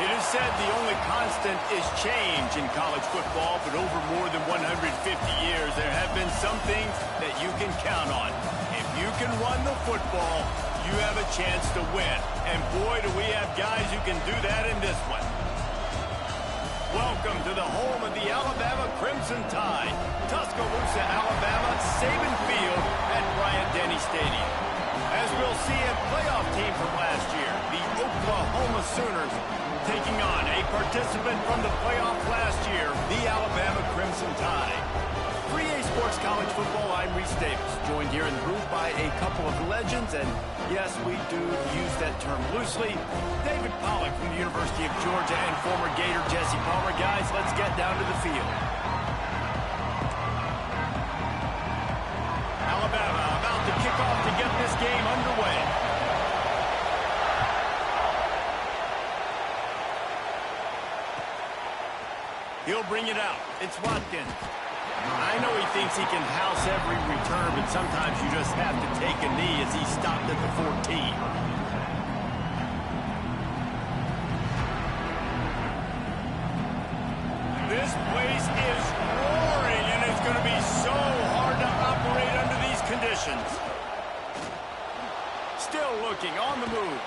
It is said the only constant is change in college football, but over more than 150 years, there have been some things that you can count on. If you can run the football, you have a chance to win. And boy, do we have guys who can do that in this one. Welcome to the home of the Alabama Crimson Tide. Tuscaloosa, Alabama, Saban Field at Bryant-Denny Stadium. As we'll see, a playoff team from last year, the Oklahoma Sooners, taking on a participant from the playoff last year, the Alabama Crimson Tide. 3A Sports College Football, I'm Reese Davis, joined here in the booth by a couple of legends, and yes, we do use that term loosely. David Pollack from the University of Georgia and former Gator Jesse Palmer. Guys, let's get down to the field. Alabama about to kick off to get this game underway. He'll bring it out. It's Watkins. I know he thinks he can house every return, but sometimes you just have to take a knee as he stopped at the 14. This place is roaring, and it's going to be so hard to operate under these conditions. Still looking, on the move.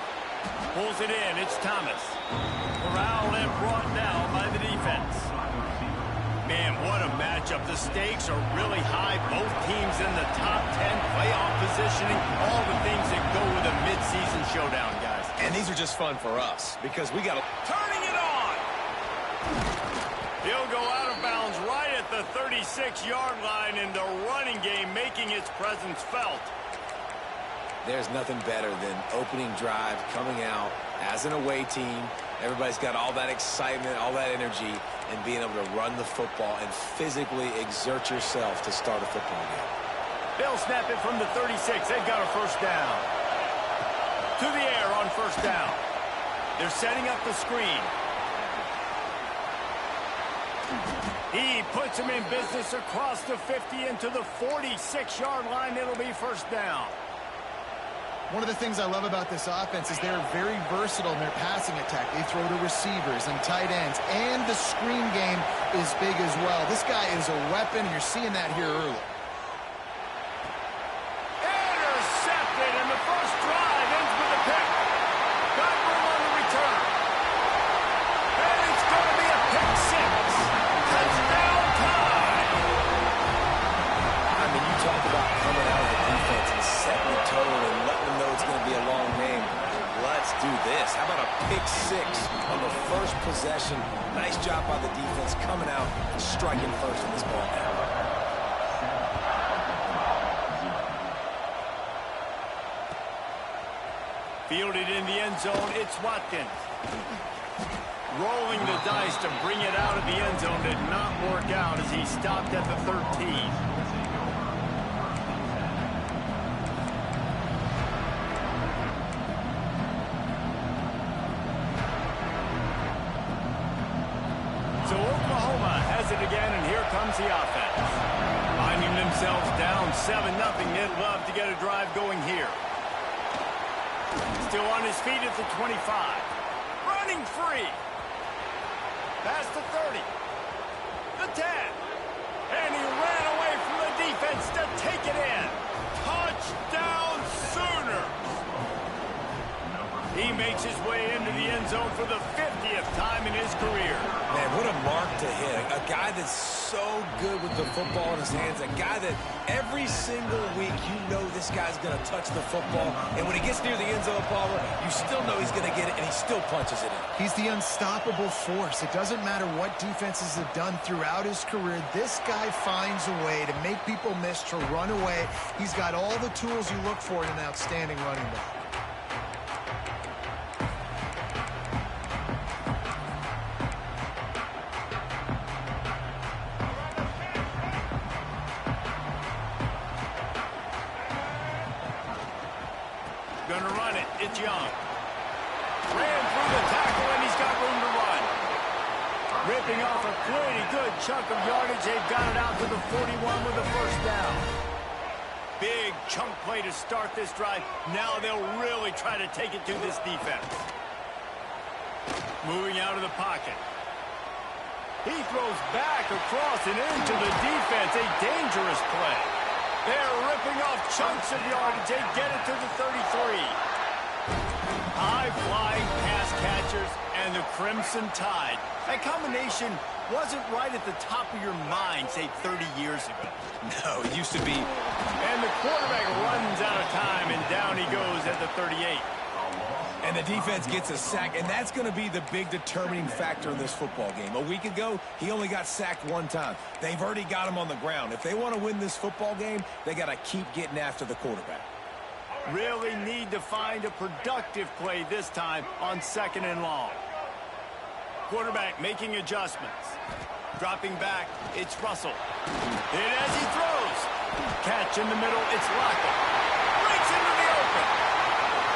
Pulls it in, it's Thomas. Corralled and brought down by the defense. Man, what a matchup. The stakes are really high. Both teams in the top 10, playoff positioning, all the things that go with a midseason showdown, guys. And these are just fun for us because we got to... Turning it on! He'll go out of bounds right at the 36-yard line, and the running game making its presence felt. There's nothing better than opening drive, coming out as an away team. Everybody's got all that excitement, all that energy, and being able to run the football and physically exert yourself to start a football game. They'll snap it from the 36. They've got a first down. To the air on first down. They're setting up the screen. He puts him in business across the 50 into the 46-yard line. It'll be first down. One of the things I love about this offense is they're very versatile in their passing attack. They throw to receivers and tight ends, and the screen game is big as well. This guy is a weapon. You're seeing that here early. Intercepted, and the first drive ends with a pick. Got room on the return. And it's going to be a pick six. Touchdown time. I mean, you talk about coming out of the defense and setting the tone and letting them know it's going to be a long game. Let's do this. How about a pick six on the first possession? Nice job by the defense coming out and striking first in this ball game. Fielded in the end zone, it's Watkins. Rolling the dice to bring it out of the end zone did not work out as he stopped at the 13. So Oklahoma has it again, and here comes the offense. Finding themselves down 7-0, they'd love to get a drive going here. Still on his feet at the 25. Running free. Past the 30. The 10. And he ran away from the defense to take it in. Touchdown Sooners. He makes his way into the end zone for the 50th time in his career. Man, what a mark to hit. A guy that's so good with the football in his hands. A guy that every single week you know this guy's going to touch the football. And when he gets near the end zone, Palmer, you still know he's going to get it, and he still punches it in. He's the unstoppable force. It doesn't matter what defenses have done throughout his career. This guy finds a way to make people miss, to run away. He's got all the tools you look for in an outstanding running back. Gonna run it. It's Young. Ran through the tackle, and he's got room to run. Ripping off a pretty good chunk of yardage. They've got it out to the 41 with a first down. Big chunk play to start this drive. Now they'll really try to take it to this defense. Moving out of the pocket. He throws back across and into the defense. A dangerous play. They're ripping off chunks of yardage. They get it to the 33. High-flying pass catchers and the Crimson Tide. That combination wasn't right at the top of your mind, say, 30 years ago. No, it used to be. And the quarterback runs out of time, and down he goes at the 38. And the defense gets a sack, and that's going to be the big determining factor in this football game. A week ago, he only got sacked one time. They've already got him on the ground. If they want to win this football game, they got to keep getting after the quarterback. Really need to find a productive play this time on 2nd and long. Quarterback making adjustments. Dropping back, it's Russell. And as he throws, catch in the middle, it's Lockett. Breaks into the open.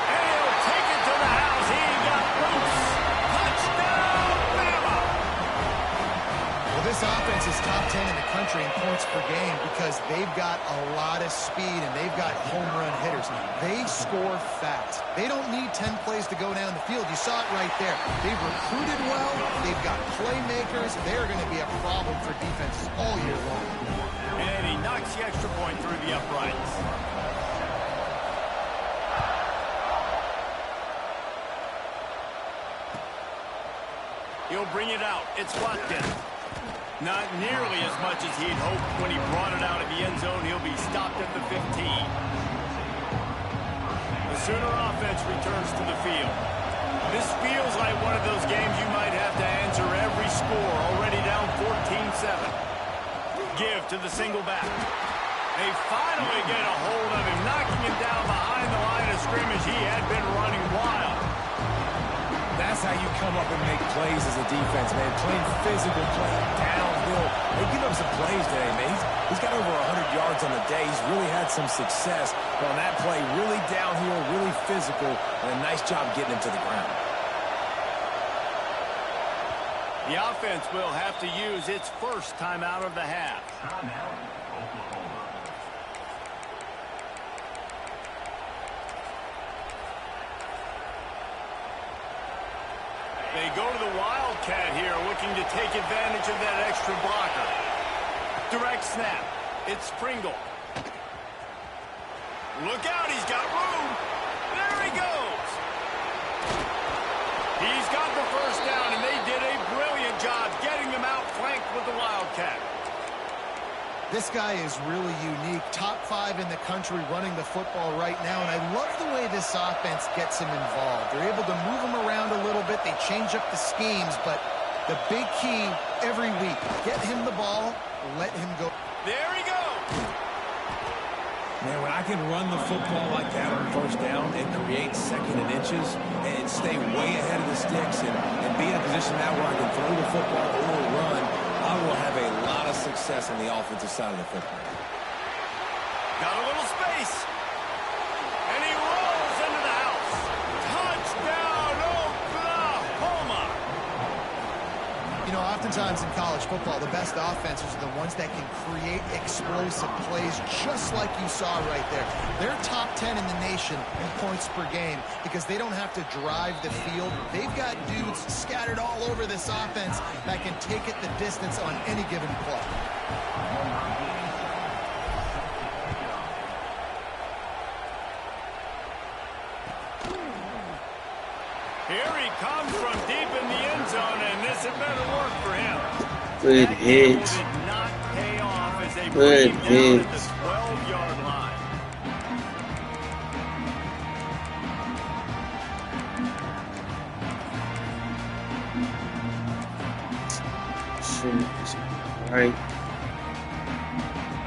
And he'll take it to the house. He got loose. Touchdown, Bama! Well, this offense is top 10 in the country in points per game because they've got a lot of speed and they've got home run hitters. They score fast. They don't need 10 plays to go down the field. You saw it right there. They've recruited well. They've got playmakers. They're going to be a problem for defenses all year long. And he knocks the extra point through the uprights. He'll bring it out. It's Watkins. Not nearly as much as he'd hoped when he brought it out of the end zone. He'll be stopped at the 15. The Sooner offense returns to the field. This feels like one of those games you might have to answer every score. Already down 14-7. Give to the single back. They finally get a hold of him, knocking him down behind the line of scrimmage. He had been running wild. That's how you come up and make plays as a defense, man. Playing physical, playing downhill. They give up some plays today, man. He's got over 100 yards on the day. He's really had some success. But on that play, really downhill, really physical, and a nice job getting him to the ground. The offense will have to use its first timeout of the half. They go to the Wildcat here, looking to take advantage of that extra blocker. Direct snap. It's Pringle. Look out, he's got room. There he goes. He's got the first down, and they did a brilliant job getting him out flanked with the Wildcat. This guy is really unique. Top 5 in the country running the football right now, and I love the way this offense gets him involved. They're able to move him around a little bit. They change up the schemes, but the big key every week, get him the ball, let him go. There he goes. Man, when I can run the football like that on first down and create 2nd and inches and stay way ahead of the sticks and be in a position now where I can throw the football or run, I will have a lot of success on the offensive side of the football. Got a little space. And he rolls into the house. Touchdown, Oklahoma. You know, oftentimes in college football, the best offenses are the ones that can create explosive plays just like you saw right there. They're top 10 in the nation in points per game because they don't have to drive the field. They've got dudes scattered all over this offense that can take it the distance on any given play. Here he comes from deep in the end zone, and this had better work for him. Good hit. Did not pay off as they Good bring him down hit. at the 12-yard line. Right.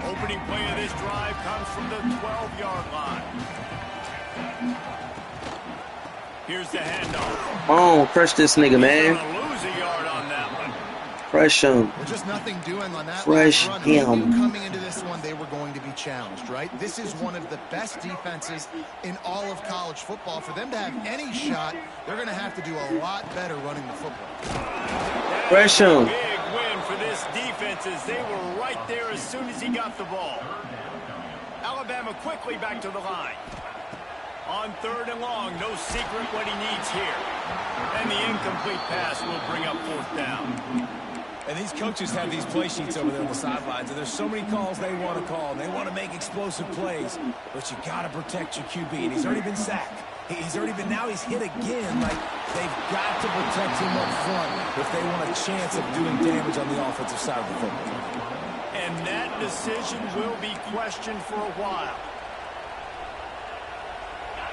Opening play of this drive comes from the 12-yard line. Here's the handoff. Oh, crush this nigga, man. Gonna lose a yard on that one. Crush him. Well, just nothing doing on that Fresh last run. They him. knew coming into this one, they were going to be challenged, right? This is one of the best defenses in all of college football. For them to have any shot, they're going to have to do a lot better running the football. Fresh him. Big win for this defense as they were right there as soon as he got the ball. Alabama quickly back to the line. On 3rd and long, no secret what he needs here. And the incomplete pass will bring up 4th down. And these coaches have these play sheets over there on the sidelines, and there's so many calls they want to call. They want to make explosive plays, but you got to protect your QB, and he's already been sacked. Now he's hit again. Like, they've got to protect him up front if they want a chance of doing damage on the offensive side of the football. And that decision will be questioned for a while.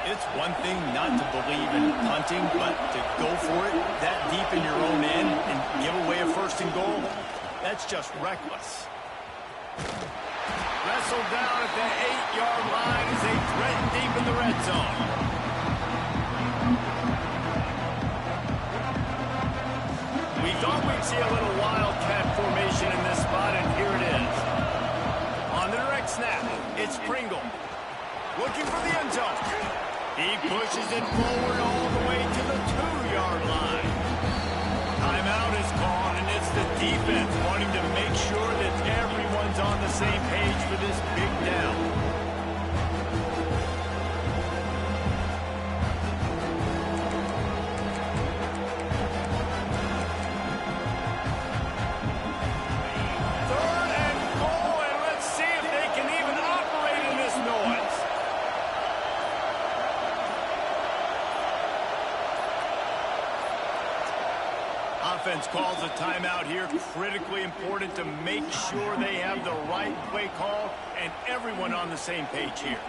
It's one thing not to believe in punting, but to go for it that deep in your own end and give away a 1st and goal, that's just reckless. Wrestled down at the 8-yard line as they threaten deep in the red zone. We thought we'd see a little wildcat formation in this spot, and here it is. On the direct snap, it's Pringle. Looking for the end zone. He pushes it forward all the way to the 2-yard line. Timeout is called, and it's the defense wanting to make sure that everyone's on the same page for this big down. Offense calls a timeout here. Critically important to make sure they have the right play call and everyone on the same page here.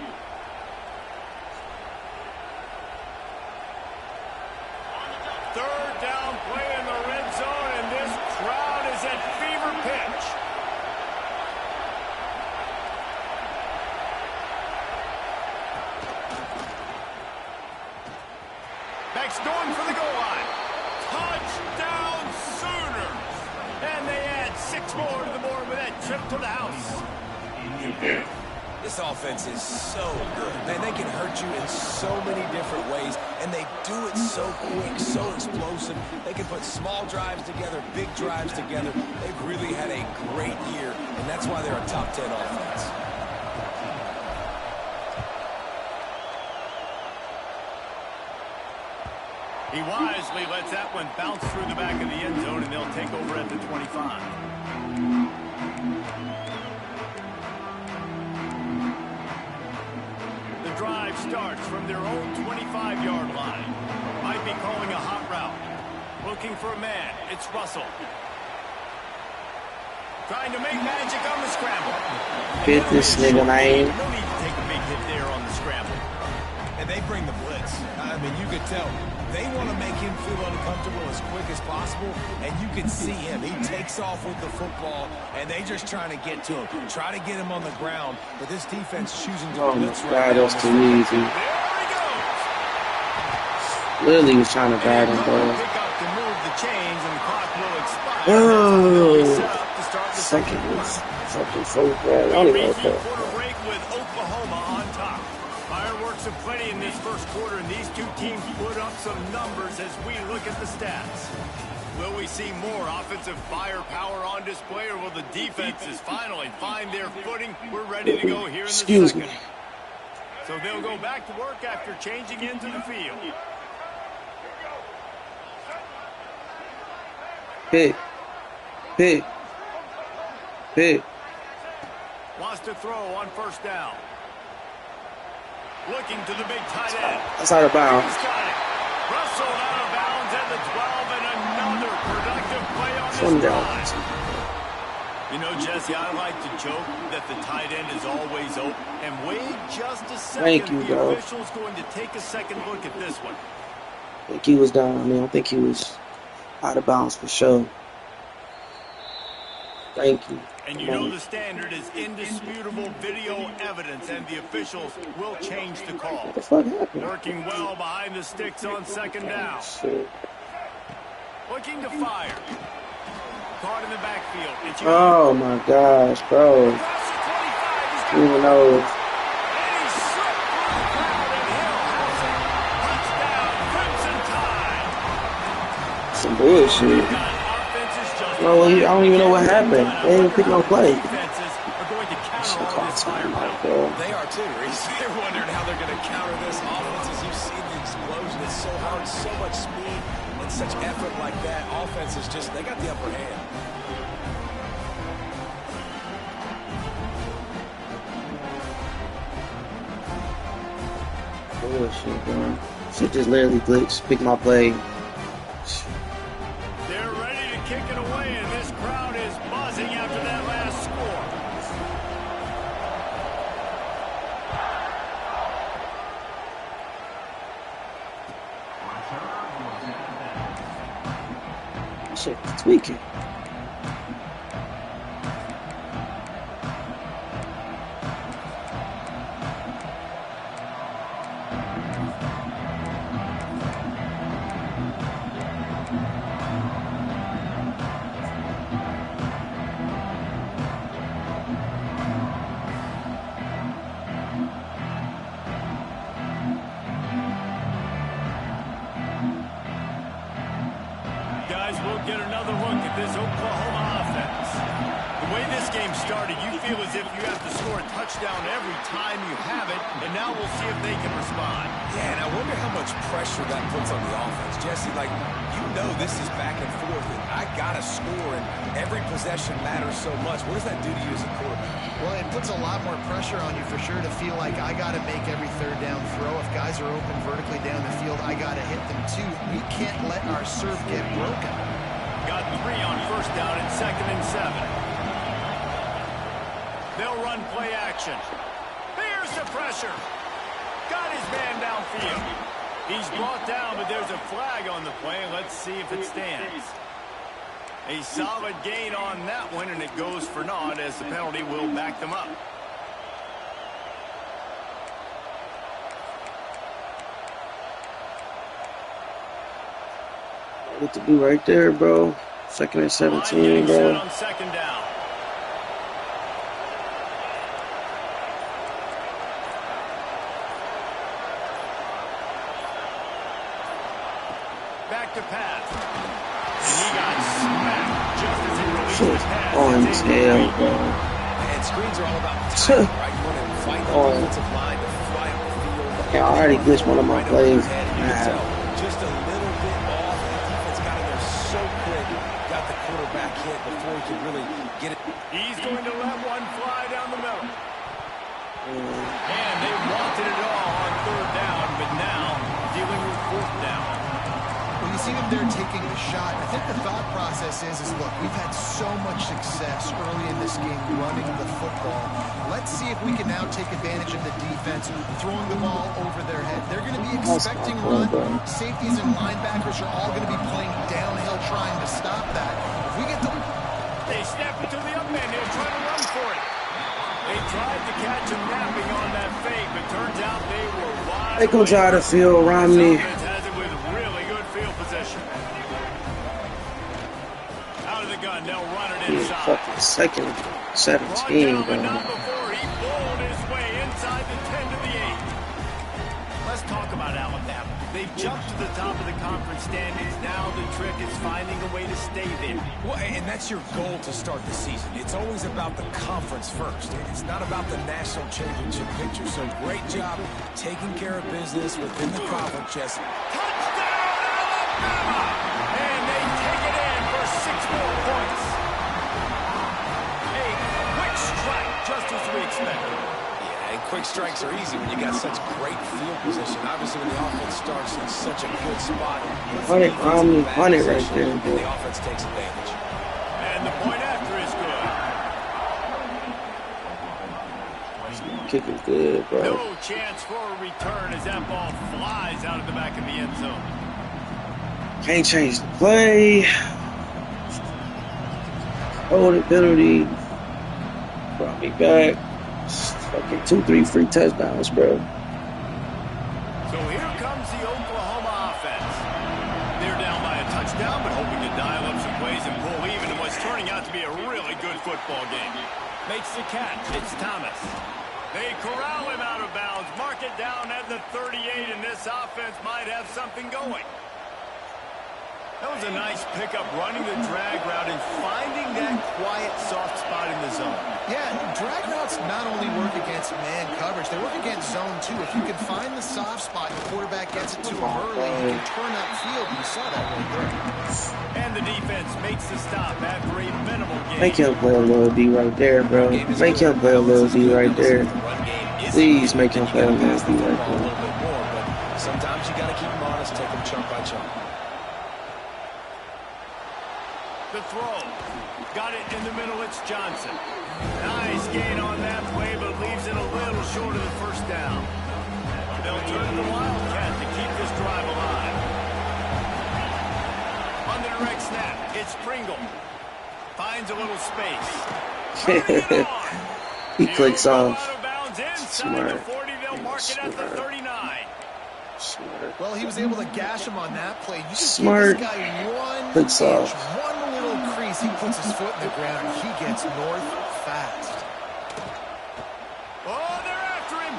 Third down play in the red zone, and this crowd is at fever pitch. Back's going for the goal line. Touchdown Sooners! And they add 6 more to the board with that trip to the house. This offense is so good. Man, they can hurt you in so many different ways, and they do it so quick, so explosive. They can put small drives together, big drives together. They've really had a great year, and that's why they're a top 10 offense. He wisely lets that one bounce through the back of the end zone, and they'll take over at the 25. The drive starts from their own 25-yard line. Might be calling a hot route. Looking for a man. It's Russell. Trying to make magic on the scramble. Hit this nigga, man. No need to take a big hit there on the scramble. And they bring the blitz. I mean, you could tell. They want to make him feel uncomfortable as quick as possible, and you can see him. He takes off with the football, and they just trying to get to him, try to get him on the ground, but this defense choosing to blitz right now. Oh, my God, that's too easy. Literally was trying to bat him, bro. Oh, something so bad. I don't even know what that. Of plenty in this first quarter, and these two teams put up some numbers as we look at the stats. Will we see more offensive firepower on display, or will the defenses finally find their footing? We're ready to go here in the second. So they'll go back to work after changing into the field. Pick. Wants to throw on first down. Looking to the big tight end. That's out of bounds. He's got it. Russell out of bounds at the 12, and another productive play on this drive. You know, Jesse, I like to joke that the tight end is always open. And wait just a second. Thank you, bro. The official's going to take a second look at this one. I think he was down. I mean, I don't think he was out of bounds for sure. Thank you. And you know the standard is indisputable video evidence, and the officials will change the call. What the fuck happened? Working well behind the sticks on second down. Shit. Looking to fire. Caught in the backfield. Oh my gosh, bro. I don't even know. Some bullshit. Bro, I don't even know what happened. They didn't pick no play. They are too, Reese. They're wondering how they're going to counter this offense. As you see the explosion, it's so hard, so much speed, and such effort like that, offense is just, they got the upper hand. Bullshit, bro. Shit just literally glitched. Pick my play. They're ready to kick it away, and this crowd is buzzing after that last score. Shit, tweaking. Guys, we'll get another look at this Oklahoma offense. The way this game started, you feel as if you have to score a touchdown every time you have it, and now we'll see if they can respond. Yeah, and I wonder how much pressure that puts on the offense. Jesse, like, you know this is back and forth, and I got to score, and every possession matters so much. What does that do to you as a quarterback? Well, it puts a lot more pressure on you for sure to feel like I got to make every third down throw. If guys are open vertically down the field, I got to hit them too. We can't let our serve get broken. Got 3 on first down and 2nd and 7. They'll run play action. Here's the pressure. Got his man downfield. He's brought down, but there's a flag on the play. Let's see if it stands. A solid gain on that one, and it goes for naught as the penalty will back them up. What to do right there, bro? 2nd and 17, bro. On 2nd down. Back to pass. And he got smacked just as he released the pass. On tail, bro. And screens are all about timing, right? You want to fight the offensive line to fly up the field. Yeah, I already glitched one of my plays. Just a little bit off. The defense got in there so quick. Got the quarterback hit before he could really get it. He's going to let one fly down the middle. And they wanted it all on 3rd down, but now dealing with 4th down. When you see them there taking the shot, I think the thought process is look, we've had so much success early in this game running the football. Let's see if we can now take advantage of the defense, throwing the ball over their head. They're going to be expecting run. Safeties and linebackers are all going to be playing downhill trying to stop that. If we get the... They snap it to the up man. They'll try to run for it. They tried to catch him napping on that fake, but turns out they were wide. They gonna try to field Romney. Has it with really good field position. Out of the gun, they'll run it inside. Fucking 2nd and 17, bro. Not before he bowled his way inside the 10 to the 8. Let's talk about Alabama. They've jumped to the top of the conference standings. Now the trick is finding a way to stay there. Well, and that's your goal to start the season. It's always about the conference first. It's not about the national championship picture. So great job taking care of business within the conference, Jesse. Touchdown, Alabama! And they take it in for 6 more points. A quick strike, just as we expected. Yeah, and quick strikes are easy when you got such great field position. Obviously, when the offense starts in such a good spot, Hunted right there, and bro. the offense takes advantage. And the point after is good. Kick is good, bro. No chance for a return as that ball flies out of the back of the end zone. Can't change the play. Holding penalty. Brought me back. Fucking 2-3 free touchdowns, bro. So here comes the Oklahoma offense. They're down by a touchdown, but hoping to dial up some plays and pull even in what's turning out to be a really good football game. Makes the catch. It's Thomas. They corral him out of bounds. Mark it down at the 38, and this offense might have something going. That was a nice pickup, running the drag route and finding that quiet, soft spot in the zone. Yeah, drag routes not only work against man coverage, they work against zone too. If you can find the soft spot and the quarterback gets it to him early, you can turn upfield. You saw that right there. And the defense makes the stop after a minimal game. Make him play a little D right there, bro. Make him play a little D right there. Please make him play a little D right there. Sometimes you got to keep him honest, take him chunk by chunk. The throw. Got it in the middle. It's Johnson. Nice gain on that play, but leaves it a little short of the first down. They'll turn to the Wildcat to keep this drive alive. On the direct snap, it's Pringle. Finds a little space. He clicks off. Smart. The 40, they'll mark it at the 39. Smart. Well, he was able to gash him on that play. You just Smart. give this guy one Clicks inch, off. one little crease. He puts his foot in the ground. He gets north fast. Oh, they're after him.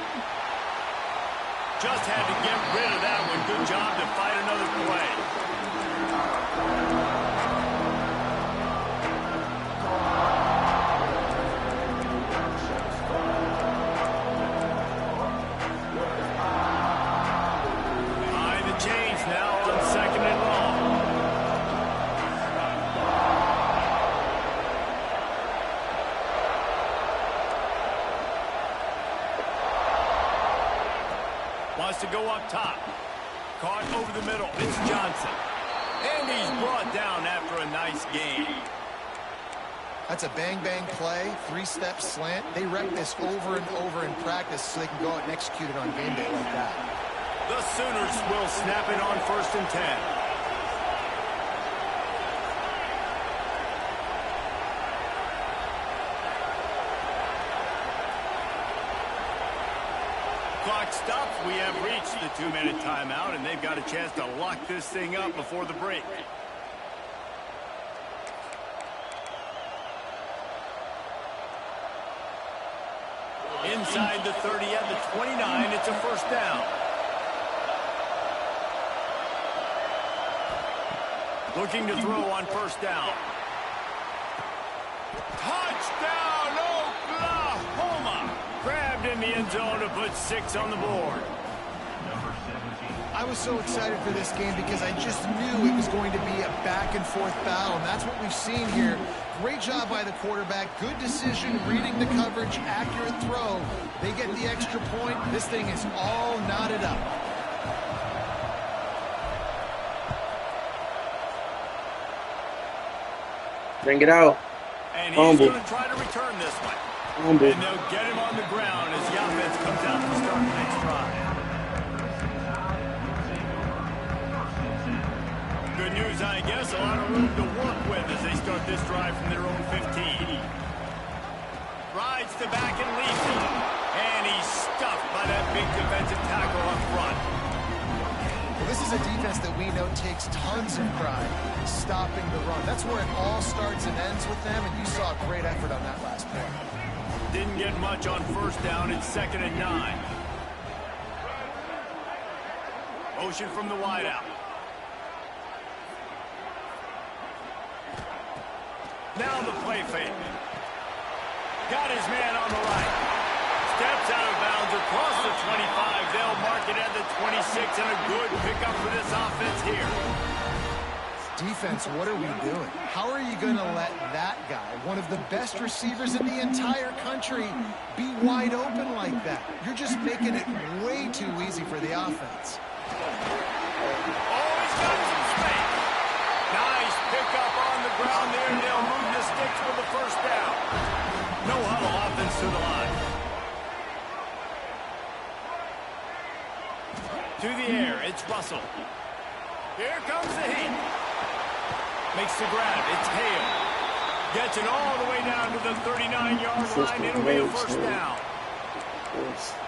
Just had to get rid of that one. Good job to fight another play. To go up top. Caught over the middle. It's Johnson. And he's brought down after a nice gain. That's a bang-bang play, three-step slant. They rep this over and over in practice so they can go out and execute it on game day like that. The Sooners will snap it on 1st and 10. Clock stops. We have reached the 2-minute timeout, and they've got a chance to lock this thing up before the break. Inside the 30 at the 29, it's a first down. Looking to throw on first down. Touchdown, Oklahoma! Grabbed in the end zone to put 6 on the board. I was so excited for this game because I just knew it was going to be a back-and-forth battle, and that's what we've seen here. Great job by the quarterback, good decision, reading the coverage, accurate throw. They get the extra point. This thing is all knotted up. Bring it out. And he's going to try to return this one. And they'll get him on the ground as the offense comes out to start the next drive. Good news, I guess. A lot of room to work with as they start this drive from their own 15. Rides to back and leaves it. And he's stuffed by that big defensive tackle up front. Well, this is a defense that we know takes tons of pride stopping the run. That's where it all starts and ends with them, and you saw a great effort on that last play. Didn't get much on first down. It's 2nd and 9. Motion from the wideout. Now the play fake. Got his man on the right. Steps out of bounds across the 25. They'll mark it at the 26, and a good pickup for this offense here. Defense, what are we doing? How are you going to let that guy, one of the best receivers in the entire country, be wide open like that? You're just making it way too easy for the offense. Oh, he's got some space. Nice pickup on the ground there, and they'll move the sticks for the first down. No huddle offense to the line. To the air, it's Russell. Here comes the heat. Makes the grab. It's Hale. Gets it all the way down to the 39-yard line. It'll be a first down.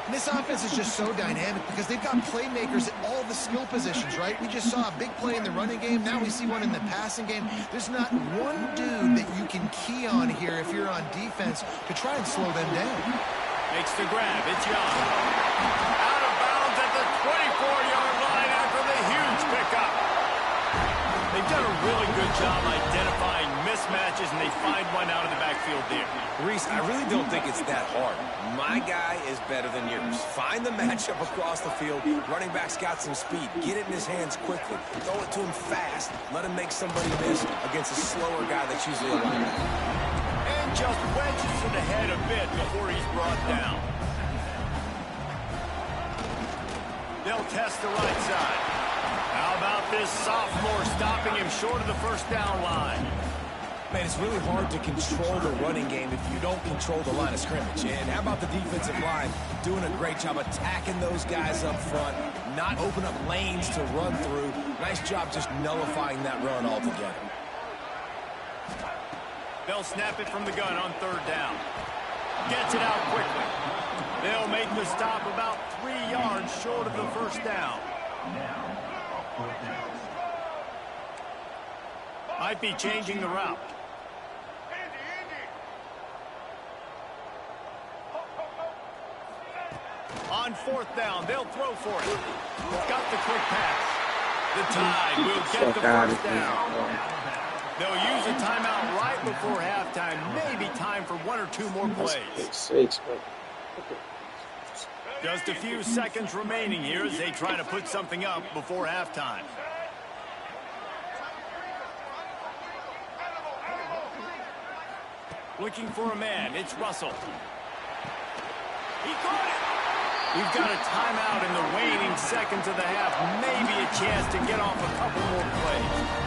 And this offense is just so dynamic because they've got playmakers at all the skill positions, right? We just saw a big play in the running game. Now we see one in the passing game. There's not one dude that you can key on here if you're on defense to try and slow them down. Makes the grab. It's Young. Out of bounds at the 24-yard line after the huge pickup. They've done a really good job identifying mismatches, and they find one out of the backfield there. Reese, I really don't think it's that hard. My guy is better than yours. Find the matchup across the field. Running back's got some speed. Get it in his hands quickly. Throw it to him fast. Let him make somebody miss against a slower guy that's usually a linebacker. And just wedges it ahead a bit before he's brought down. They'll test the right side. How about this sophomore stopping him short of the first down line? Man, it's really hard to control the running game if you don't control the line of scrimmage. And how about the defensive line doing a great job attacking those guys up front, not open up lanes to run through. Nice job just nullifying that run altogether. They'll snap it from the gun on third down. Gets it out quickly. They'll make the stop about 3 yards short of the first down. Might be changing the route. On fourth down, they'll throw for it. Got the quick pass. The Tide will get the first down. They'll use a timeout right before halftime. Maybe time for 1 or 2 more plays. Just a few seconds remaining here as they try to put something up before halftime. Looking for a man. It's Russell. He caught it. We've got a timeout in the waning seconds of the half. Maybe a chance to get off a couple more plays.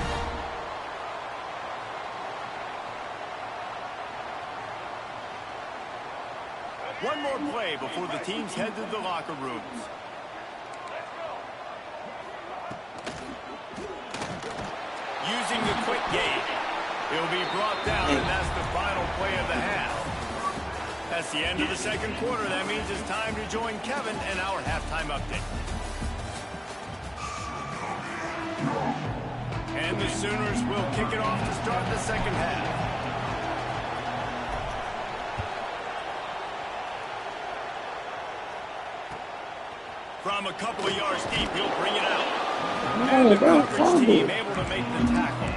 One more play before the teams head to the locker rooms. Using the quick game. He'll be brought down, and that's the final play of the half. That's the end of the second quarter. That means it's time to join Kevin in our halftime update. And the Sooners will kick it off to start the second half. From a couple of yards deep, he'll bring it out. And the coverage team able to make the tackle.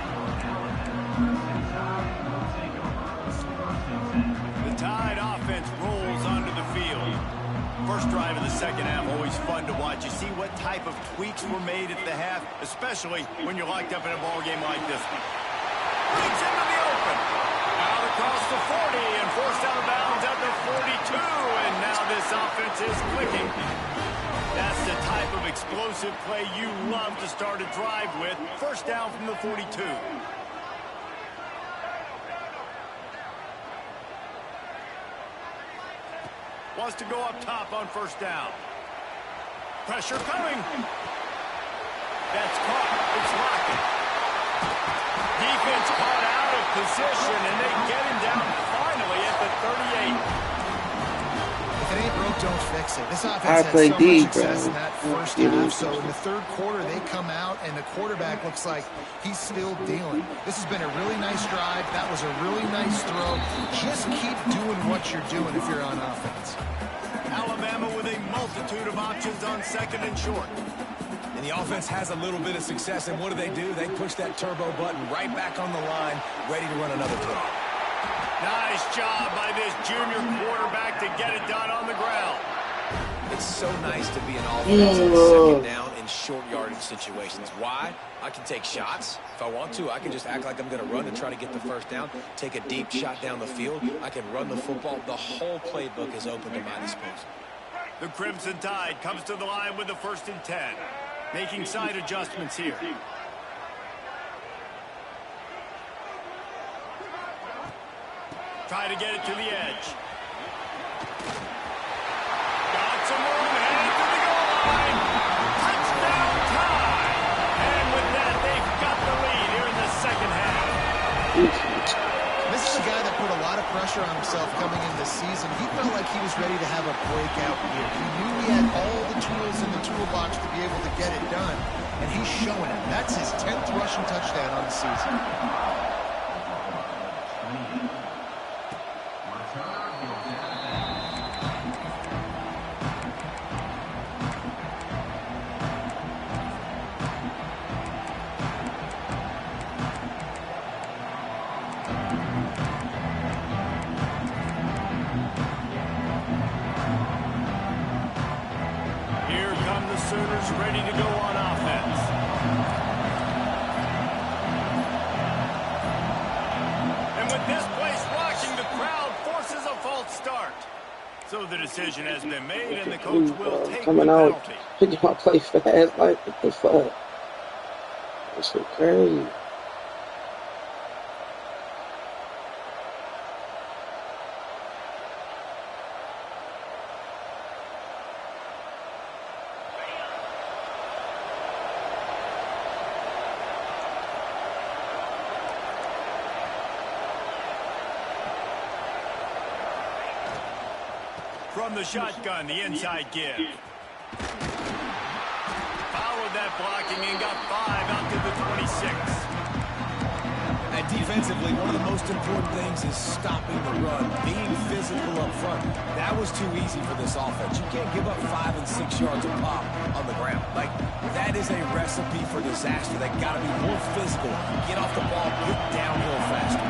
The Tide offense rolls onto the field. First drive of the second half, always fun to watch. You see what type of tweaks were made at the half, especially when you're locked up in a ball game like this one. Brings into the open. Out across the 40 and forced out of bounds at the 42. And now this offense is clicking. That's the type of explosive play you love to start a drive with. First down from the 42. Wants to go up top on first down. Pressure coming. That's caught. It's locking. Defense caught out of position, and they get him down finally at the 38. If it ain't broke, don't fix it. This offense had so much success in that first half, so in the third quarter, they come out, and the quarterback looks like he's still dealing. This has been a really nice drive. That was a really nice throw. Just keep doing what you're doing if you're on offense. Alabama with a multitude of options on second and short. And the offense has a little bit of success, and what do? They push that turbo button right back on the line, ready to run another play. Nice job by this junior quarterback to get it done on the ground. It's so nice to be an offense in second down in short yardage situations. Why? I can take shots. If I want to, I can just act like I'm going to run and try to get the first down, take a deep shot down the field. I can run the football. The whole playbook is open to my disposal. The Crimson Tide comes to the line with the 1st and 10. Making side adjustments here. Try to get it to the edge. Got some room, headed to the goal line. Touchdown Tide. And with that, they've got the lead here in the second half. This is a guy that put a lot of pressure on himself coming into the season. He felt like he was ready to have a breakout year. He knew he had all the tools in the toolbox to be able to get it done, and he's showing it. That's his 10th rushing touchdown on the season. So the decision has been made, and the coach will take the coming out, penalty. picking my play fast, like what the fuck? That shit crazy. From the shotgun, the inside give. Followed that blocking and got 5 out to the 26. And defensively, one of the most important things is stopping the run, being physical up front. That was too easy for this offense. You can't give up 5 and 6 yards of pop on the ground. Like, that is a recipe for disaster. They got to be more physical, get off the ball, get downhill faster.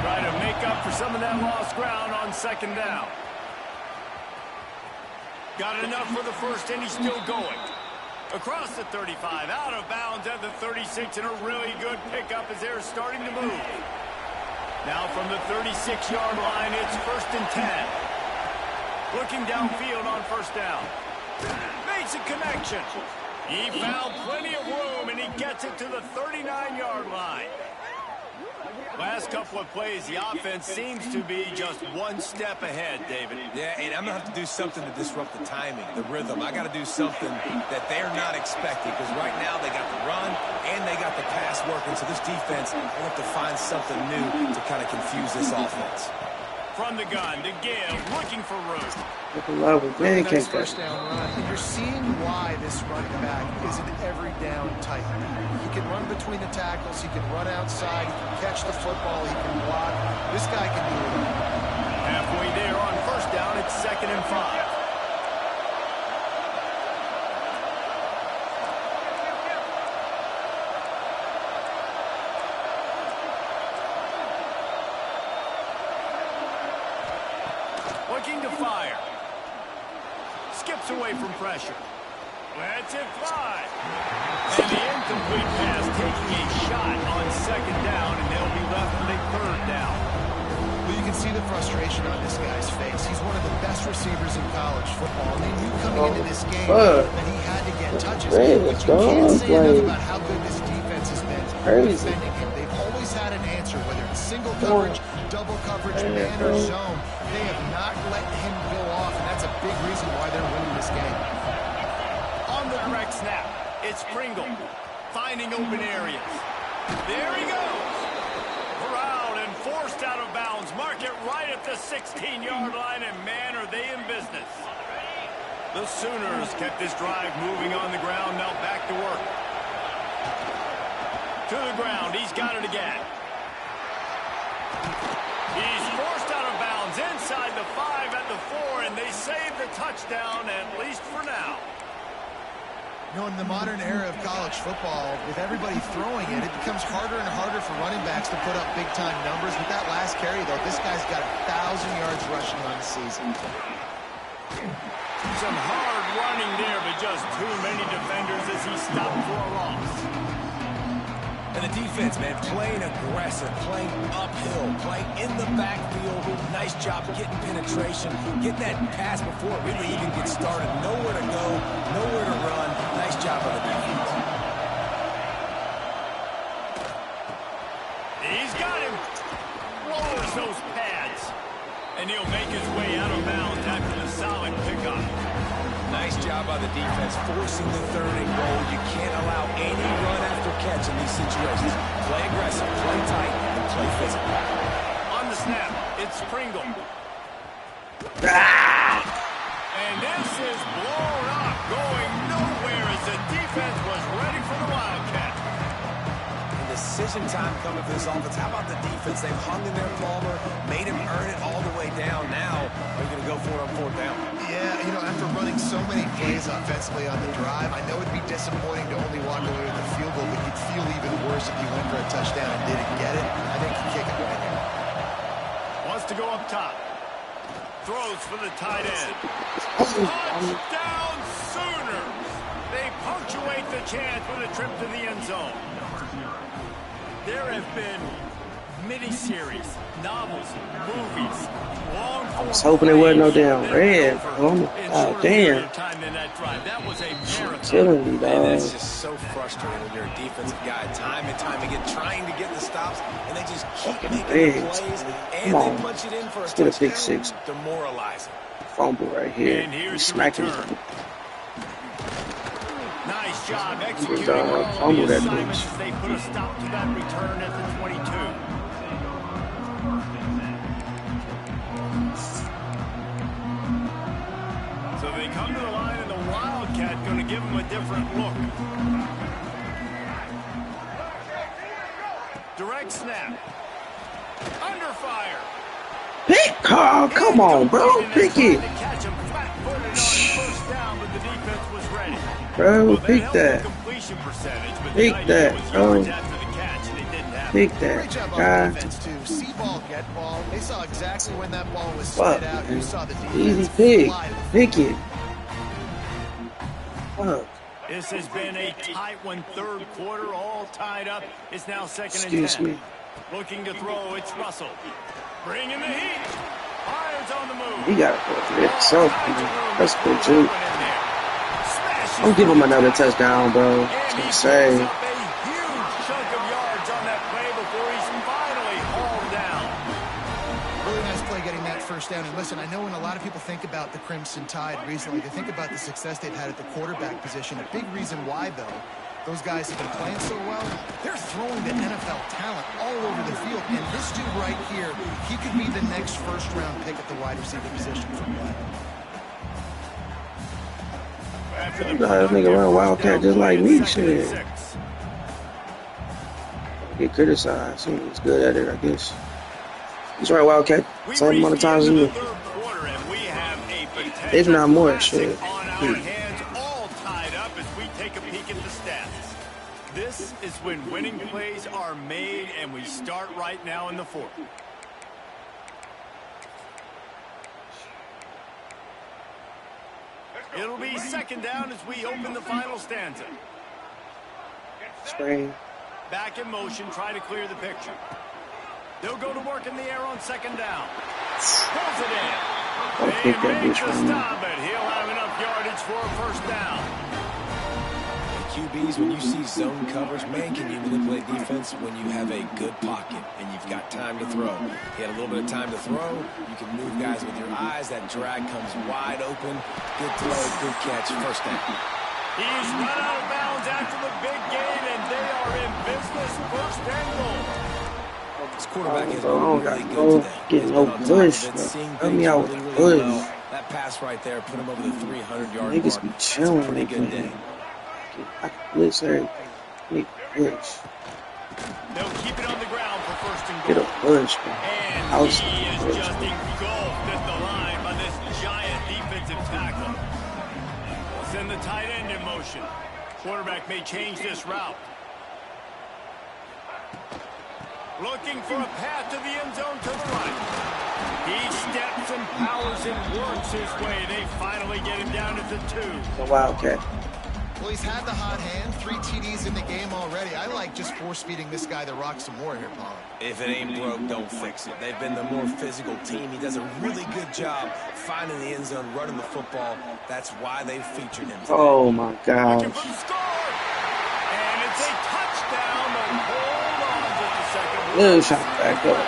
Try to make up for some of that lost ground on second down. Got enough for the first, and he's still going. Across the 35, out of bounds at the 36, and a really good pickup as they're starting to move. Now from the 36-yard line, it's 1st and 10. Looking downfield on first down. Makes a connection. He found plenty of room, and he gets it to the 39-yard line. Last couple of plays, the offense seems to be just one step ahead, David. Yeah, and I'm going to have to do something to disrupt the timing, the rhythm. I got to do something that they're not expecting, because right now they got the run and they got the pass working. So this defense will have to find something new to kind of confuse this offense. From the gun to give, looking for room. Nice first down run. And you're seeing why this running back is an every down type. He can run between the tackles. He can run outside. He can catch the football. He can block. This guy can do it all. Halfway there on first down, it's 2nd and 5. Looking to fire. Skips away from pressure. Lets it fly. And the incomplete pass taking a shot on second down, and they'll be left with a 3rd down. Well, you can see the frustration on this guy's face. He's one of the best receivers in college football. And they knew coming into this game that he had to get touches. But you can't say enough about how good this defense has been defending him. They've always had an answer, whether it's single coverage, double coverage, man or zone. They have not let him go off, and that's a big reason why they're winning this game. On the direct snap, it's Pringle finding open areas. There he goes. Corralled and forced out of bounds. Mark it right at the 16-yard line, and man, are they in business. The Sooners kept this drive moving on the ground. Now back to work. To the ground. He's got it again. He's forced out of bounds inside the 5 at the 4, and they save the touchdown, at least for now. You know, in the modern era of college football, with everybody throwing it, it becomes harder and harder for running backs to put up big-time numbers. With that last carry, though, this guy's got 1,000 yards rushing on the season. Some hard running there, but just too many defenders as he stopped for a loss. And the defense, man, playing aggressive, playing uphill, playing in the backfield. Nice job getting penetration, getting that pass before it really even gets started. Nowhere to go, nowhere to run. Nice job on the defense. He's got him. Lowers those pads. And he'll make his way out of bounds after the solid pickup. Nice job by the defense, forcing the 3rd and goal. You can't allow any run after catch in these situations. Play aggressive, play tight, and play physical. On the snap, it's Pringle. And this is blown up, going nowhere as the defense was ready for the Wildcat. And decision time coming for this offense. How about the defense? They've hung in their Palmer, made him earn it all the way down. Now, are you going to go for it on 4th down? Yeah, you know, after running so many plays offensively on the drive, I know it'd be disappointing to only walk away with a field goal, but you'd feel even worse if you went for a touchdown and didn't get it. I think you kick it right here. Wants to go up top. Throws for the tight end. Touchdown Sooners! They punctuate the chance with a trip to the end zone. There have been miniseries, novels, movies, long I was hoping it wasn't no damn red. Oh, damn. That was a marathon. Killing me, dog. It's just so frustrating when you're a defensive guy, time and time again, trying to get the stops, and they just keep making the plays, and they punch it in for a touchdown. Let's get a pick six. Demoralizing. Fumble right here. And here's He's smacking it. Nice job executing all the assignments as they put a stop to that return at the 22. So they come to the line, and the Wildcat going to give them a different look. Direct snap. Under fire. Pick, Carl. Come on, bro. Pick it. Bro, pick that. Pick that, bro. Pick that, guy. See ball, get ball. They saw exactly when that ball was spit out. You saw the defense. Easy pick. Pick it. Fuck. This has been a tight one, third quarter, all tied up. It's now second and 10. Excuse me. Looking to throw, it's Russell. Bringing the heat. Irons on the move. He got to go for it. So, that's good, too. I'll give him another touchdown, bro. I was going to say. A huge chunk of yards on that play before he's finally hauled down. Really nice play getting that first down. And listen, I know when a lot of people think about the Crimson Tide recently, they think about the success they've had at the quarterback position. A big reason why, though, those guys have been playing so well, they're throwing the NFL talent all over the field. And this dude right here, he could be the next first-round pick at the wide receiver position for Black. This nigga run Wildcat just like me, shit. Get criticized. He's good at it, I guess. He's right, Wildcat. Same amount of times as me. If not more, shit. This is when winning plays are made, and we start right now in the fourth. It'll be second down as we open the final stanza. Screen. Back in motion, try to clear the picture. They'll go to work in the air on second down. Pulls it in. They make the stop, but he'll have enough yardage for a first down. QBs, when you see zone covers, man, can you manipulate defense when you have a good pocket and you've got time to throw. He had a little bit of time to throw. You can move guys with your eyes. That drag comes wide open. Good throw, good catch, first down. He's run out of bounds after the big gain, and they are in business, first and goal. This quarterback is really good today. Getting no push, help me out with the push. That pass right there put him over the 300-yard mark. Niggas be chilling. Pretty good day. I can blitz everything. Need push. They'll keep it on the ground for first and goal. Get a push, man. And he is just engulfed at the line by this giant defensive tackle. We'll send the tight end in motion. Quarterback may change this route. Looking for a path to the end zone to the right. He steps and powers and works his way. They finally get him down to the 2. The Wildcat. Well, he's had the hot hand, 3 TDs in the game already. I like just force-feeding this guy the rock some more here, Paul. If it ain't broke, don't fix it. They've been the more physical team. He does a really good job finding the end zone, running the football. That's why they featured him today. Oh, my gosh. And it's a touchdown, but hold on just a second. Little shot back up.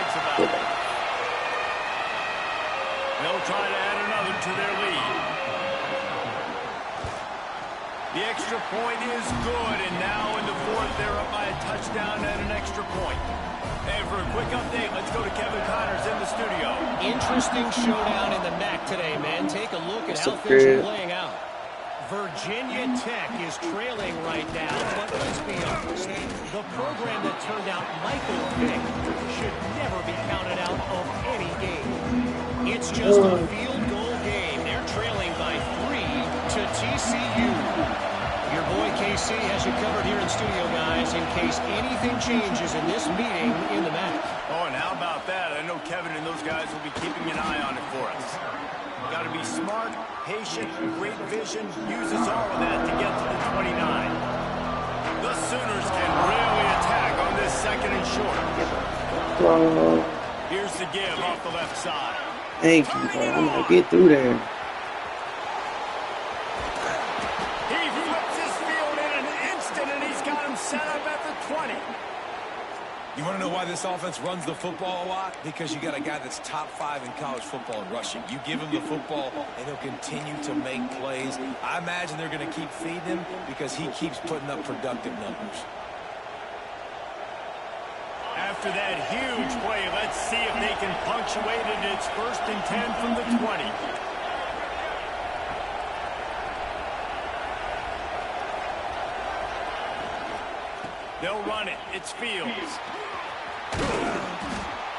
They'll try to add another to their lead. The extra point is good, and now in the fourth, they're up by a touchdown and an extra point. And for a quick update, let's go to Kevin Connors in the studio. Interesting showdown in the MAC today, man. Take a look at how things are playing out. Virginia Tech is trailing right now, but let's be honest. The program that turned out Michael Vick should never be counted out of any game. It's just a field goal game. They're trailing by 3 to TCU. Your boy KC has you covered here in studio, guys, in case anything changes in this meeting in the MAC. Oh, and how about that? I know Kevin and those guys will be keeping an eye on it for us. Got to be smart, patient, great vision, uses all of that to get to the 29. The Sooners can really attack on this second and short. Bro. Here's the give off the left side. Thank you, bro. I'm gonna get through there. He flips his field in an instant, and he's got him set up at the 20. You want to know why this offense runs the football a lot? Because you got a guy that's top 5 in college football in rushing. You give him the football, and he'll continue to make plays. I imagine they're going to keep feeding him because he keeps putting up productive numbers. After that huge play, let's see if they can punctuate it. It's 1st and 10 from the 20. They'll run it. It's Fields.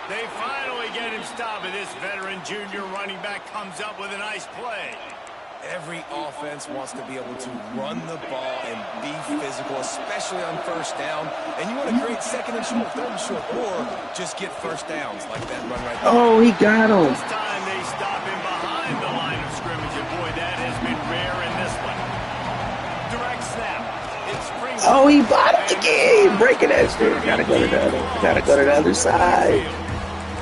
They finally get him stopped, and this veteran junior running back comes up with a nice play. Every offense wants to be able to run the ball and be physical, especially on 1st down. And you want to create 2nd and short, 3rd and short, or just get 1st downs like that run right there. Oh, he got him. This time they stop him behind the line of scrimmage, and boy, that has been rare in this one. Direct snap. It's Springfield. Oh, he bought it again. Breaking that shit. Gotta go to the other side.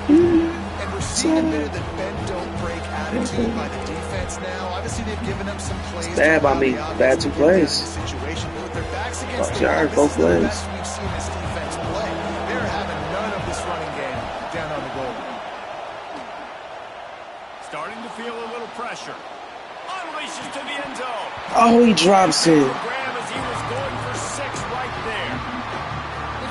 And we're seeing a bit of the bend-don't-break attitude by the defense now. Obviously, they've given up some plays. Bad by me. Bad 2 plays. Situation, but with their backs against the Yards, both the plays. best we've seen this defense play. They're having none of this running game down on the goal. Starting to feel a little pressure. Unleashes to the end zone. Oh, he drops it. Graham as he was going for 6 right there.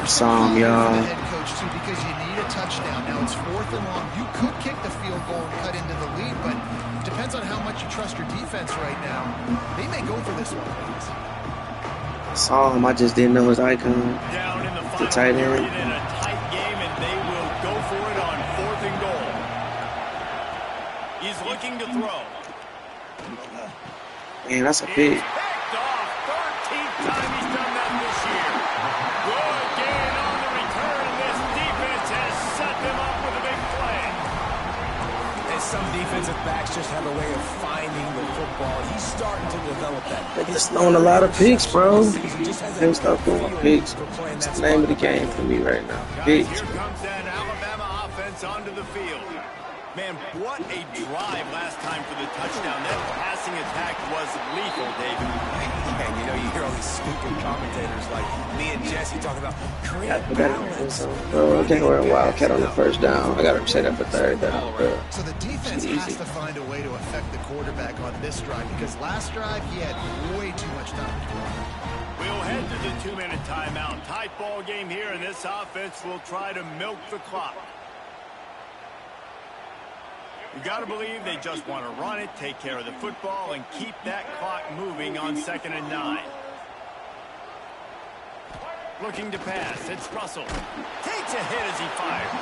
I saw him, y'all. The head coach too, because you need a touchdown. Now it's 4th and long. You could kick the field goal and cut into the lead, but depends on how much you trust your defense right now. They may go for this one. I saw him. I just didn't know his icon. Down in the The tight end. in a tight game, and they will go for it on 4th and goal. He's looking to throw. Man, that's a He's pick. picked off. 13th time he's done that this year. Good gain on the return. This defense has set them up with a big play. And some defensive backs just have a way of finding the football. He's starting to develop that. They're just throwing a lot of picks, bro. They stop throwing picks. It's the name of the game for me right now. Guys, Picks. here comes that Alabama offense onto the field. Man, what a drive last time for the touchdown. That passing attack was lethal, David. And you know, you hear all these stupid commentators like me and Jesse talking about create balance. Bro, I can't wear a wildcat on the 1st down. I gotta set up a 3rd down, bro. So the defense has to find a way to affect the quarterback on this drive, because last drive he had way too much time to throw. We'll head to the 2-minute timeout. Tight ball game here, and this offense will try to milk the clock. You got to believe they just want to run it, take care of the football, and keep that clock moving on 2nd and 9. Looking to pass. It's Russell. Takes a hit as he fires.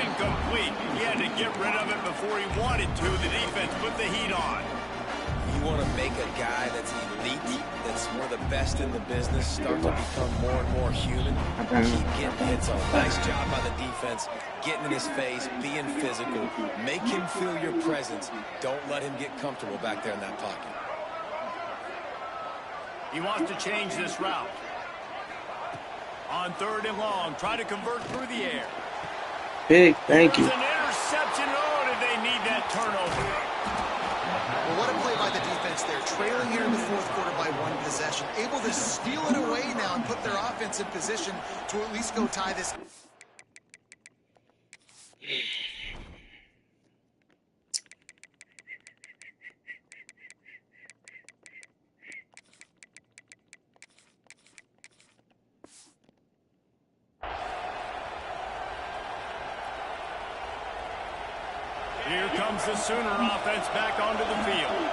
Incomplete. He had to get rid of it before he wanted to. The defense put the heat on. You want to make a guy that's elite, that's one of the best in the business, start to become more and more human. Keep getting hits on. Nice job by the defense, getting in his face, being physical. Make him feel your presence. Don't let him get comfortable back there in that pocket. He wants to change this route. On 3rd and long, try to convert through the air. Pick, thank you. There's an interception. Oh, did they need that turnover? Well, what a play by the defense there. Trailing here in the 4th quarter by 1 possession. Able to steal it away now and put their offense in position to at least go tie this. Here comes the Sooner offense back onto the field.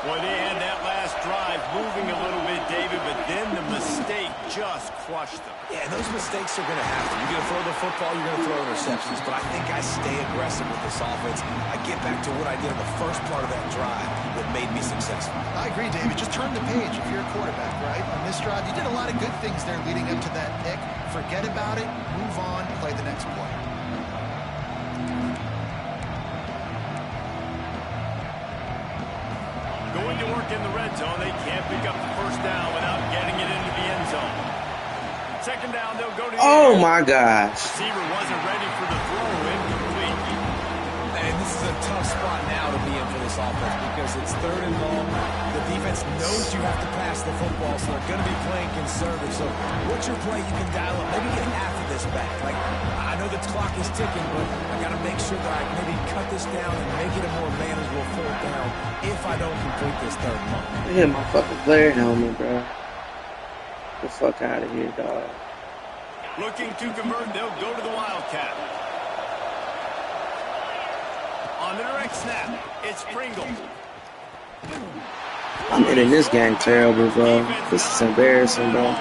Boy, they had that last drive moving a little bit, David, but then the mistake just crushed them. Yeah, and those mistakes are going to happen. You're going to throw the football, you're going to throw interceptions, but I think I stay aggressive with this offense. I get back to what I did in the first part of that drive that made me successful. I agree, David. Just turn the page if you're a quarterback, right? On this drive, you did a lot of good things there leading up to that pick. Forget about it, move on, play the next play. Going to work in the red zone. They can't pick up the 1st down without getting it into the end zone. second down, they'll go to the Oh air. my gosh. Receiver wasn't ready for the throw. Incomplete. And this is a tough spot now to be in for this offense because it's third and long. The defense knows you have to pass the football, so they're going to be playing conservative. So what's your play? You can dial up. Maybe get half of this back. Like, I know the clock is ticking, but I got to make sure that I maybe cut this down and make it a more manageable fourth down if I don't complete this third and long. I hit my fucking player helmet, bro. Get the fuck out of here, dog. Looking to convert, they'll go to the Wildcat. On the direct snap, it's Pringle. I'm hitting this game terrible, bro. This is embarrassing, bro.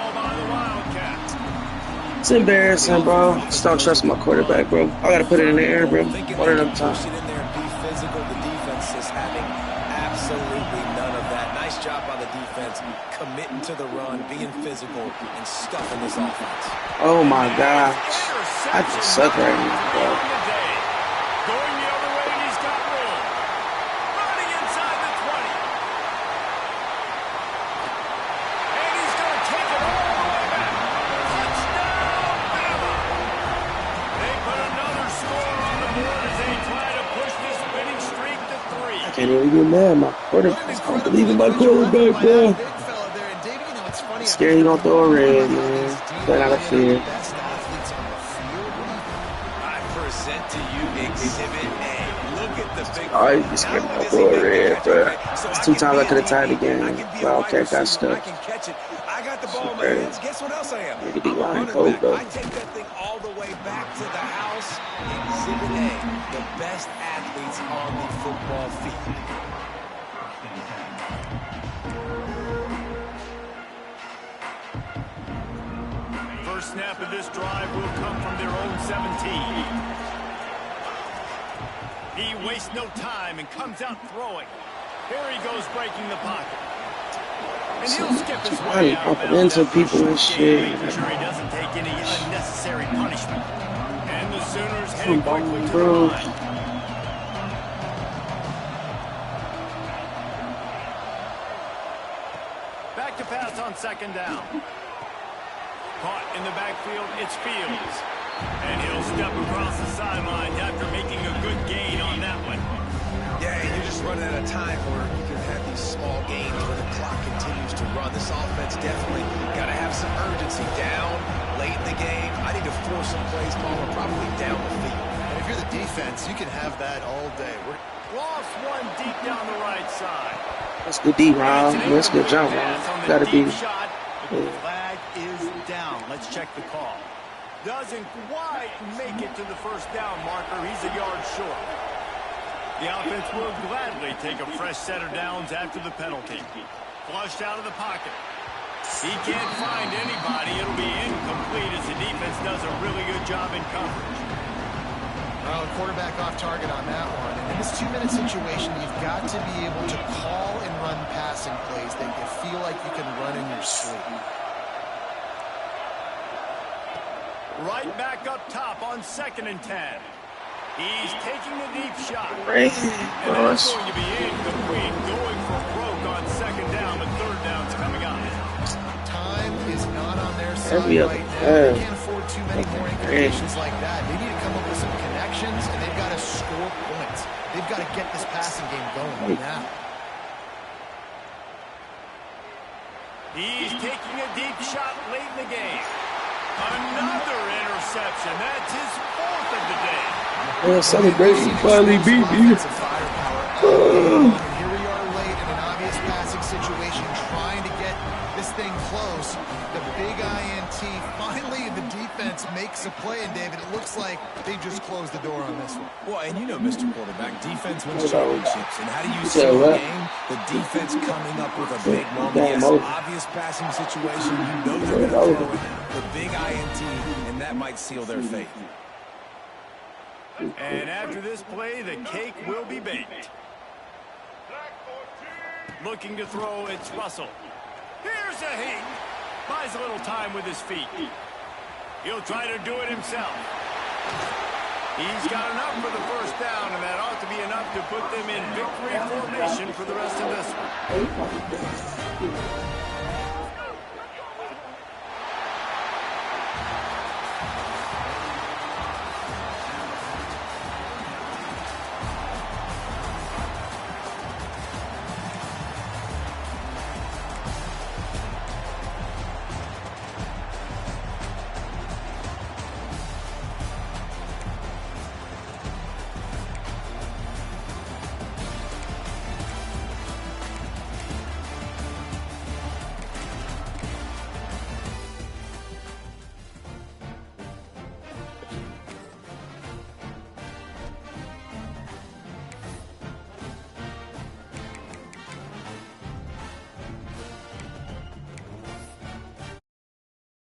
It's embarrassing, bro. Just don't trust my quarterback, bro. I gotta put it in the air, bro. One of them times. Push it in there and be physical. The defense is having absolutely none of that. Nice job by the defense, committing to the run, being physical, and stuffing this offense. Oh my gosh. I just suck right now, bro. Going the other way, and he's got room. Running inside the 20. And he's going to take it all the way back. Touchdown, Bama. They put another score on the board as they try to push this winning streak to 3. I can't even get mad. My quarterback. I don't believe in my quarterback, bro. I'm scared he gonna throw a red, man. But out of fear. I present to you Exhibit A. Look at the big. Oh, you scared me to throw a red, bro. It's 2 times I could have tied the game. But okay, got stuck. I got the ball in my hands. Guess what else I am? Nigga, D line I'm cold, running though. back. I take that thing all the way back to the house. Exhibit A, the best athletes on the football field. First snap of this drive will come from their own 17. He wastes no time and comes out throwing. Here he goes breaking the pocket. And he'll skip his way out of bounds into people and shit. making sure he doesn't take any unnecessary punishment. And the Sooners heading quickly to the bro. line. Back to pass on second down. Caught in the backfield, it's Fields. And he'll step across the sidelines after making a good gain on that one. Yeah, you're just running out of time where you can have these small gains where the clock continues to run. This offense definitely got to have some urgency down late in the game. I need to force some plays, Palmer, probably down the field. And if you're the defense, you can have that all day. Lost one deep down the right side. That's good D, Ron. That's good jump, Ron. Gotta be. Shot. The flag is down. Let's check the call. Doesn't quite make it to the first down marker. He's a yard short. The offense will gladly take a fresh set of downs after the penalty. Flushed out of the pocket. He can't find anybody. It'll be incomplete as the defense does a really good job in coverage. Well, quarterback off target on that one. And in this 2-minute situation, you've got to be able to call and run passing plays that you feel like you can run in your sleep. Right back up top on 2nd and 10. He's taking a deep shot. Right. And that's going to be incomplete. Going for broke on 2nd down, but 3rd down's coming up. Time is not on their side right now. They can't afford too many more incompletions like that. They need to come up with some connections, and they've got to score points. They've got to get this passing game going now. He's taking a deep shot late in the game. Another interception. That's his 4th of the day. Yeah, celebration finally beat me. Here we are late in an obvious passing situation, trying to get this thing close. The big INT. Finally, the defense makes a play, and David, it looks like they just closed the door on this one. Well, and you know, Mr. Quarterback, defense wins championships. And how do you see a game? The defense coming up with a big moment. Yes, obvious passing situation. You know they're going to throw it. The big INT, and that might seal their fate. And after this play, the cake will be baked. Looking to throw, it's Russell. Here's a hit. Buys a little time with his feet. He'll try to do it himself. He's got enough for the first down, and that ought to be enough to put them in victory formation for the rest of this one.